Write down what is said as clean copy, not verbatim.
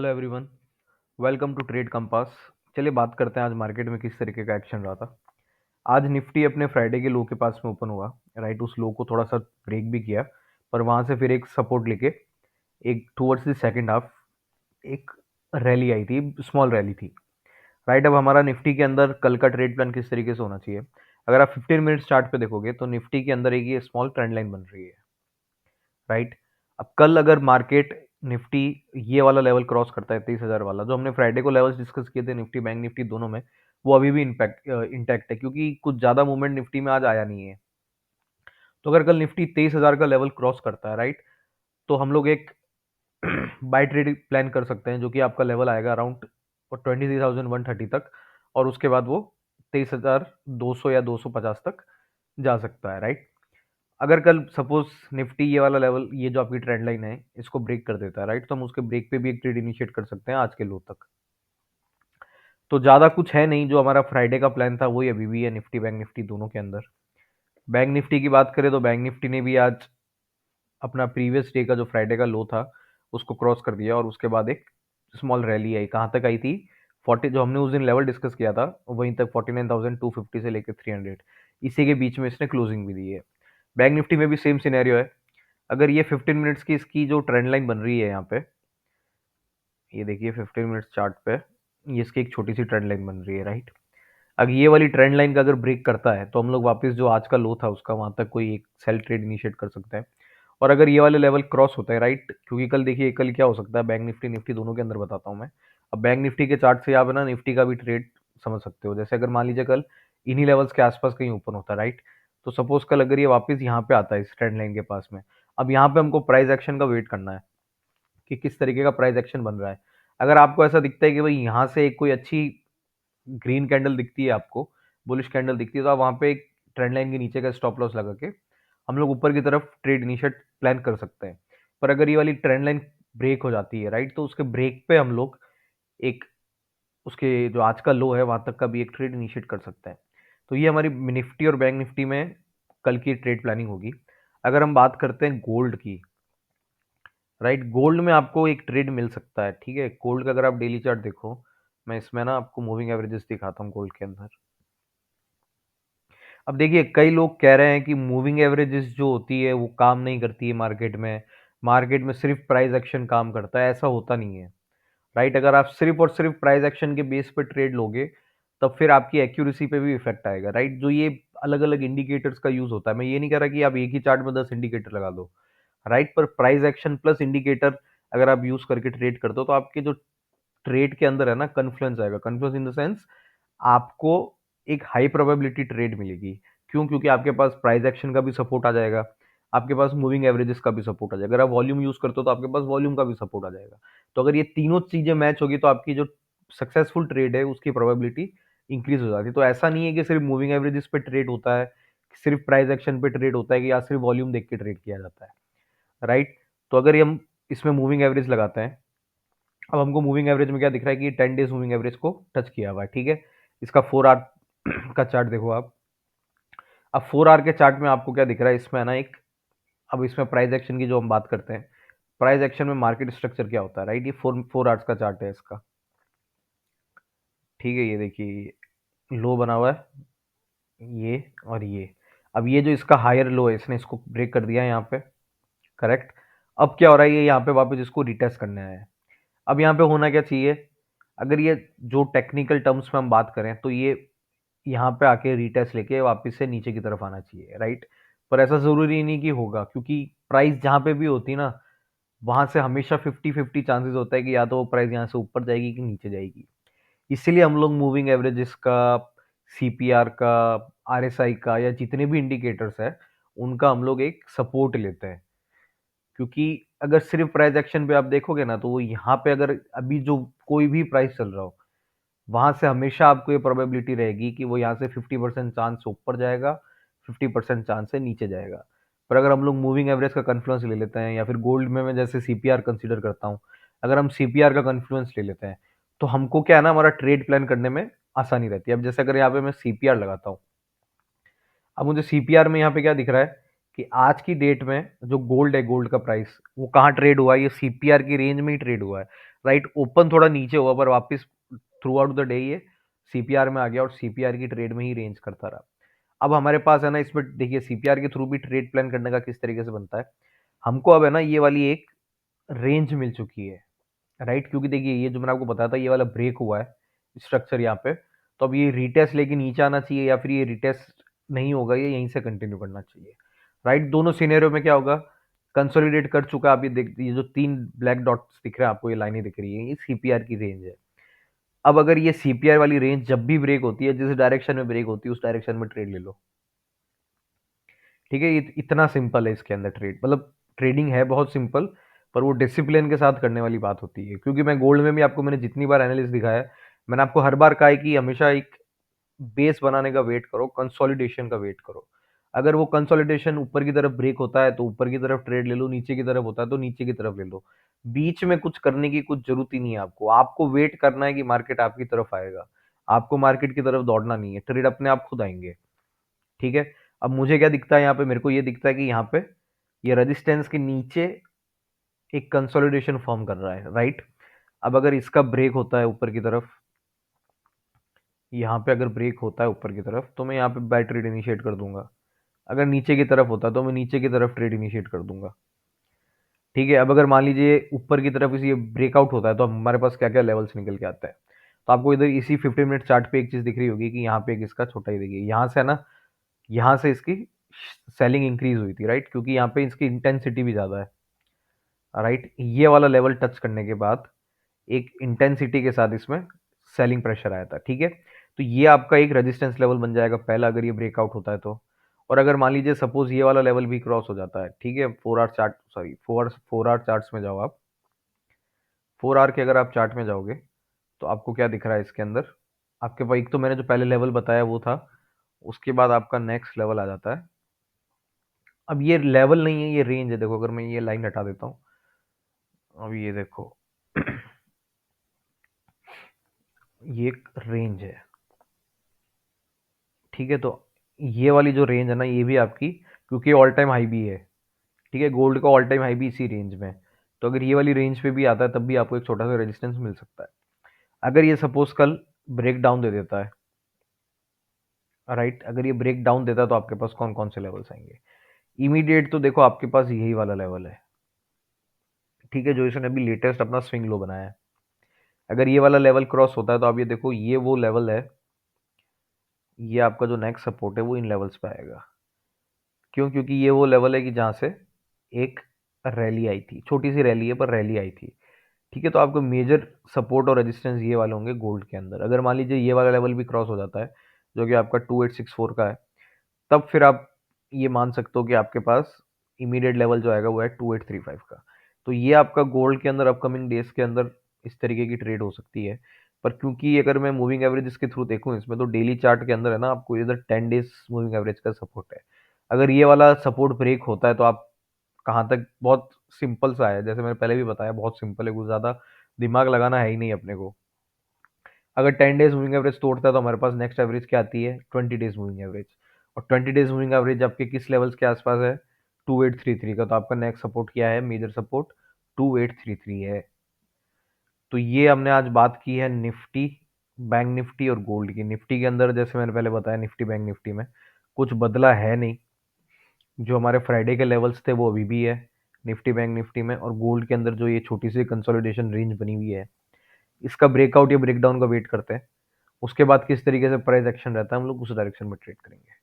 Hello everyone. Welcome to Trade Compass. चलिए बात करते हैं आज मार्केट में किस तरीके का एक्शन रहा था। आज निफ्टी अपने फ्राइडे के लो के पास में ओपन हुआ। राइट, उस लो को थोड़ा सा ब्रेक भी किया, पर वहां से फिर एक सपोर्ट लेके एक टुवर्ड्स द सेकंड हाफ एक रैली आई थी, स्मॉल रैली थी। राइट, अब हमारा निफ्टी के अंदर कल का ट्रेड प्लान किस तरीके से होना चाहिए। अगर आप 15 मिनट चार्ट पे देखोगे तो निफ्टी के अंदर एक ये स्मॉल ट्रेंड लाइन बन रही है। राइट, अब कल अगर मार्केट निफ्टी ये वाला लेवल क्रॉस करता है 23,000 वाला, जो हमने फ्राइडे को लेवल्स डिस्कस किए थे निफ्टी बैंक निफ्टी दोनों में, वो अभी भी इंटैक्ट है, क्योंकि कुछ ज्यादा मूवमेंट निफ्टी में आज आया नहीं है। तो अगर कल निफ्टी 23,000 का लेवल क्रॉस करता है, राइट, तो हम लोग एक बाय ट्रेड प्लान कर सकते हैं, जो कि आपका लेवल आएगा अराउंड 23,130 तक, और उसके बाद वो 23,200 या 250 तक जा सकता है। राइट, अगर कल सपोज निफ्टी ये वाला लेवल, ये जो आपकी ट्रेंड लाइन है, इसको ब्रेक कर देता है, राइट, तो हम उसके ब्रेक पे भी एक ट्रेड इनिशिएट कर सकते हैं आज के लो तक। तो ज्यादा कुछ है नहीं, जो हमारा फ्राइडे का प्लान था वही अभी भी है निफ्टी बैंक निफ्टी दोनों के अंदर। बैंक निफ्टी की बात करें तो बैंक निफ्टी ने भी आज अपना प्रीवियस डे का जो फ्राइडे का लो था उसको क्रॉस कर दिया, और उसके बाद एक स्मॉल रैली आई। कहाँ तक आई थी? 40, जो हमने उस दिन लेवल डिस्कस किया था वहीं तक, 49,250 से लेकर 300, इसी के बीच में इसने क्लोजिंग भी दी है। बैंक निफ्टी में भी सेम सिनेरियो है। अगर ये 15 मिनट्स की इसकी जो ट्रेंड लाइन बन रही है यहाँ पे, ये देखिए 15 मिनट्स चार्ट पे, ये इसकी एक छोटी सी ट्रेंड लाइन बन रही है। राइट, अगर ये वाली ट्रेंड लाइन का अगर ब्रेक करता है तो हम लोग वापस जो आज का लो था उसका वहां तक कोई एक सेल ट्रेड इनिशिएट कर सकते हैं। और अगर ये वाले लेवल क्रॉस होता है, राइट, क्योंकि कल देखिए कल क्या हो सकता है बैंक निफ्टी निफ्टी दोनों के अंदर बताता हूँ मैं। अब बैंक निफ्टी के चार्ट से आप है ना निफ्टी का भी ट्रेड समझ सकते हो। जैसे अगर मान लीजिए कल इन्हीं लेवल्स के आसपास कहीं ओपन होता है, राइट, तो सपोज कल अगर ये वापस यहाँ पे आता है इस ट्रेंड लाइन के पास में, अब यहाँ पे हमको प्राइस एक्शन का वेट करना है कि किस तरीके का प्राइस एक्शन बन रहा है। अगर आपको ऐसा दिखता है कि भाई यहाँ से एक कोई अच्छी ग्रीन कैंडल दिखती है आपको, बुलिश कैंडल दिखती है, तो आप वहां पे एक ट्रेंड लाइन के नीचे का स्टॉप लॉस लगा के हम लोग ऊपर की तरफ ट्रेड इनिशिएट प्लान कर सकते हैं। पर अगर ये वाली ट्रेंड लाइन ब्रेक हो जाती है, राइट, तो उसके ब्रेक पे हम लोग एक उसके जो आज का लो है वहां तक का भी एक ट्रेड इनिशिएट कर सकते हैं। तो ये हमारी निफ्टी और बैंक निफ्टी में कल की ट्रेड प्लानिंग होगी। अगर हम बात करते हैं गोल्ड की, राइट, गोल्ड में आपको एक ट्रेड मिल सकता है। ठीक है, गोल्ड का अगर आप डेली चार्ट देखो, मैं इसमें ना आपको मूविंग एवरेजेस दिखाता हूँ गोल्ड के अंदर। अब देखिए कई लोग कह रहे हैं कि मूविंग एवरेजेस जो होती है वो काम नहीं करती है मार्केट में, मार्केट में सिर्फ प्राइस एक्शन काम करता है। ऐसा होता नहीं है। राइट, अगर आप सिर्फ और सिर्फ प्राइस एक्शन के बेस पर ट्रेड लोगे तब फिर आपकी एक्यूरेसी पे भी इफेक्ट आएगा। राइट, जो ये अलग अलग इंडिकेटर्स का यूज होता है, मैं ये नहीं कह रहा कि आप एक ही चार्ट में 10 इंडिकेटर लगा दो। राइट, पर प्राइस एक्शन प्लस इंडिकेटर अगर आप यूज करके ट्रेड करते हो तो आपके जो ट्रेड के अंदर है ना कन्फ्लुएंस आएगा। कन्फ्लुएंस इन द सेंस, आपको एक हाई प्रोबेबिलिटी ट्रेड मिलेगी। क्यों? क्योंकि आपके पास प्राइस एक्शन का भी सपोर्ट आ जाएगा, आपके पास मूविंग एवरेजेस का भी सपोर्ट आ जाएगा। अगर आप वॉल्यूम यूज करते हो तो आपके पास वॉल्यूम का भी सपोर्ट आ जाएगा। तो अगर ये तीनों चीजें मैच होगी तो आपकी जो सक्सेसफुल ट्रेड है उसकी प्रोबेबिलिटी इंक्रीज हो जाती है। तो ऐसा नहीं है कि सिर्फ मूविंग एवरेजेस पे ट्रेड होता है, सिर्फ प्राइस एक्शन पे ट्रेड होता है, कि या सिर्फ वॉल्यूम देख के ट्रेड किया जाता है। राइट, तो अगर ये हम इसमें मूविंग एवरेज लगाते हैं, अब हमको मूविंग एवरेज में क्या दिख रहा है कि 10 डेज मूविंग एवरेज को टच किया हुआ है। ठीक है, इसका 4 आवर का चार्ट देखो आप। अब 4 आवर के चार्ट में आपको क्या दिख रहा है इसमें, है ना एक, अब इसमें प्राइस एक्शन की जो हम बात करते हैं, प्राइस एक्शन में मार्केट स्ट्रक्चर क्या होता है, राइट, ये 4 आवर्स का चार्ट है इसका। ठीक है, ये देखिए लो बना हुआ है ये और ये। अब ये जो इसका हायर लो है इसने इसको ब्रेक कर दिया है यहाँ पे। करेक्ट, अब क्या हो रहा है, ये यहाँ पे वापस इसको रिटेस्ट करने आया है। अब यहाँ पे होना क्या चाहिए, अगर ये जो टेक्निकल टर्म्स में हम बात करें तो ये यहाँ पे आके रीटेस्ट लेके वापस से नीचे की तरफ आना चाहिए। राइट, पर ऐसा जरूरी नहीं कि होगा, क्योंकि प्राइस जहाँ पे भी होती है ना, वहां से हमेशा 50-50 चांसेस होता है कि या तो वो प्राइस यहाँ से ऊपर जाएगी कि नीचे जाएगी। इसीलिए हम लोग मूविंग एवरेजेस का, सीपीआर का, आरएसआई का, या जितने भी इंडिकेटर्स है उनका हम लोग एक सपोर्ट लेते हैं। क्योंकि अगर सिर्फ प्राइस एक्शन पे आप देखोगे ना, तो वो यहाँ पे अगर अभी जो कोई भी प्राइस चल रहा हो, वहां से हमेशा आपको ये प्रोबेबिलिटी रहेगी कि वो यहाँ से 50% चांस ऊपर जाएगा, 50% चांस से नीचे जाएगा। पर अगर हम लोग मूविंग एवरेज का कन्फ्लुएंस ले लेते हैं, या फिर गोल्ड में मैं जैसे सीपीआर कंसीडर करता हूँ, अगर हम सीपीआर का कन्फ्लुएंस ले लेते हैं तो हमको क्या है ना, हमारा ट्रेड प्लान करने में आसानी रहती है। अब जैसे अगर यहाँ पे मैं सीपीआर लगाता हूँ, अब मुझे सीपीआर में यहाँ पे क्या दिख रहा है कि आज की डेट में जो गोल्ड है, गोल्ड का प्राइस वो कहाँ ट्रेड हुआ है, ये सीपीआर की रेंज में ही ट्रेड हुआ है। राइट। ओपन थोड़ा नीचे हुआ पर वापस थ्रू आउट द डे ये सीपीआर में आ गया और सीपीआर की ट्रेड में ही रेंज करता रहा। अब हमारे पास है ना, इसमें देखिए सीपीआर के थ्रू भी ट्रेड प्लान करने का किस तरीके से बनता है। हमको अब है ना ये वाली एक रेंज मिल चुकी है, राइट। क्योंकि देखिए ये जो मैंने आपको बताया था ये वाला ब्रेक हुआ है स्ट्रक्चर यहाँ पे, तो अब ये रिटेस्ट लेके नीचे आना चाहिए या फिर ये रिटेस्ट नहीं होगा, ये यहीं से कंटिन्यू करना चाहिए, राइट। दोनों सिनेरियो में क्या होगा, कंसोलिडेट कर चुका है। आप ये देख, ये जो 3 ब्लैक डॉट्स दिख रहे हैं आपको, ये लाइनें दिख रही है, ये सीपीआर की रेंज है। अब अगर ये सीपीआर वाली रेंज जब भी ब्रेक होती है, जिस डायरेक्शन में ब्रेक होती है उस डायरेक्शन में ट्रेड ले लो, ठीक है। ये इतना सिंपल है इसके अंदर ट्रेड, मतलब ट्रेडिंग है बहुत सिंपल, पर वो डिसिप्लिन के साथ करने वाली बात होती है। क्योंकि मैं गोल्ड में भी आपको मैंने जितनी बार एनालिसिस दिखाया है, मैंने आपको हर बार कहा है कि हमेशा एक बेस बनाने का वेट करो, कंसोलिडेशन का वेट करो। अगर वो कंसोलिडेशन ऊपर की तरफ ब्रेक होता है तो ऊपर की तरफ ट्रेड ले लो, नीचे की तरफ होता है तो नीचे की तरफ ले लो। बीच में कुछ करने की कुछ जरूरत ही नहीं है आपको। आपको वेट करना है कि मार्केट आपकी तरफ आएगा, आपको मार्केट की तरफ दौड़ना नहीं है, ट्रेड अपने आप खुद आएंगे, ठीक है। अब मुझे क्या दिखता है यहाँ पे, मेरे को ये दिखता है कि यहाँ पे ये रेजिस्टेंस के नीचे एक कंसोलिडेशन फॉर्म कर रहा है, राइट। अब अगर इसका ब्रेक होता है ऊपर की तरफ, यहाँ पे अगर ब्रेक होता है ऊपर की तरफ तो मैं यहाँ पे बाय ट्रेड इनिशिएट कर दूंगा। अगर नीचे की तरफ होता है तो मैं नीचे की तरफ ट्रेड इनिशिएट कर दूंगा, ठीक है। अब अगर मान लीजिए ऊपर की तरफ इसी ब्रेकआउट होता है तो हमारे पास क्या क्या लेवल्स निकल के आता है। तो आपको इधर इसी 15 मिनट चार्ट पे एक चीज दिख रही होगी कि यहाँ पे एक इसका छोटा ही देखिए, यहाँ से है ना, यहाँ से इसकी सेलिंग इंक्रीज हुई थी, राइट। क्योंकि यहाँ पे इसकी इंटेंसिटी भी ज्यादा है, राइट। ये वाला लेवल टच करने के बाद एक इंटेंसिटी के साथ इसमें सेलिंग प्रेशर आया था, ठीक है। तो ये आपका एक रेजिस्टेंस लेवल बन जाएगा पहला, अगर ये ब्रेकआउट होता है तो। और अगर मान लीजिए सपोज ये वाला लेवल भी क्रॉस हो जाता है, ठीक है, 4 hour chart, sorry 4 hour charts में जाओ आप, 4 आवर के अगर आप चार्ट में जाओगे तो आपको क्या दिख रहा है इसके अंदर। आपके पास एक तो मैंने जो पहले लेवल बताया वो था, उसके बाद आपका नेक्स्ट लेवल आ जाता है। अब ये लेवल नहीं है, ये रेंज है। देखो अगर मैं ये लाइन हटा देता हूँ, अब ये देखो ये एक रेंज है, ठीक है। तो ये वाली जो रेंज है ना, ये भी आपकी, क्योंकि ऑल टाइम हाई भी है, ठीक है। गोल्ड का ऑल टाइम हाई भी इसी रेंज में है। तो अगर ये वाली रेंज पे भी आता है तब भी आपको एक छोटा सा रेजिस्टेंस मिल सकता है। अगर ये सपोज कल ब्रेक डाउन दे देता है, राइट, अगर ये ब्रेक डाउन देता है तो आपके पास कौन कौन से लेवल्स आएंगे। इमीडिएट तो देखो आपके पास यही वाला लेवल है, ठीक है, जो इसने अभी लेटेस्ट अपना स्विंग लो बनाया है। अगर ये वाला लेवल क्रॉस होता है तो आप ये देखो, ये वो लेवल है, ये आपका जो नेक्स्ट सपोर्ट है वो इन लेवल्स पे आएगा। क्यों? क्योंकि ये वो लेवल है कि जहाँ से एक रैली आई थी, छोटी सी रैली है पर रैली आई थी, ठीक है। तो आपको मेजर सपोर्ट और रेजिस्टेंस ये वाले होंगे गोल्ड के अंदर। अगर मान लीजिए ये वाला लेवल भी क्रॉस हो जाता है, जो कि आपका 2864 का है, तब फिर आप ये मान सकते हो कि आपके पास इमीडिएट लेवल जो आएगा वो है 2835 का। तो ये आपका गोल्ड के अंदर अपकमिंग डेज के अंदर इस तरीके की ट्रेड हो सकती है। पर क्योंकि अगर मैं मूविंग एवरेज के थ्रू देखूं इसमें, तो डेली चार्ट के अंदर है ना, आपको इधर 10 डेज मूविंग एवरेज का सपोर्ट है। अगर ये वाला सपोर्ट ब्रेक होता है तो आप कहाँ तक, बहुत सिंपल सा है, जैसे मैंने पहले भी बताया बहुत सिंपल है, कुछ ज़्यादा दिमाग लगाना है ही नहीं अपने को। अगर 10 डेज मूविंग एवरेज तोड़ता है तो हमारे पास नेक्स्ट एवरेज क्या आती है, 20 डेज मूविंग एवरेज। और 20 डेज मूविंग एवरेज आपके किस लेवल्स के आसपास है, 2833 का। तो आपका नेक्स्ट सपोर्ट क्या है, मेजर सपोर्ट 2833 है। तो ये हमने आज बात की है निफ्टी, बैंक निफ्टी और गोल्ड की। निफ्टी के अंदर जैसे मैंने पहले बताया, निफ्टी बैंक निफ्टी में कुछ बदला है नहीं, जो हमारे फ्राइडे के लेवल्स थे वो अभी भी है निफ्टी बैंक निफ्टी में। और गोल्ड के अंदर जो ये छोटी सी कंसोलिडेशन रेंज बनी हुई है, इसका ब्रेकआउट या ब्रेकडाउन का वेट करते हैं। उसके बाद किस तरीके से प्राइस एक्शन रहता है, हम लोग उस डायरेक्शन में ट्रेड करेंगे।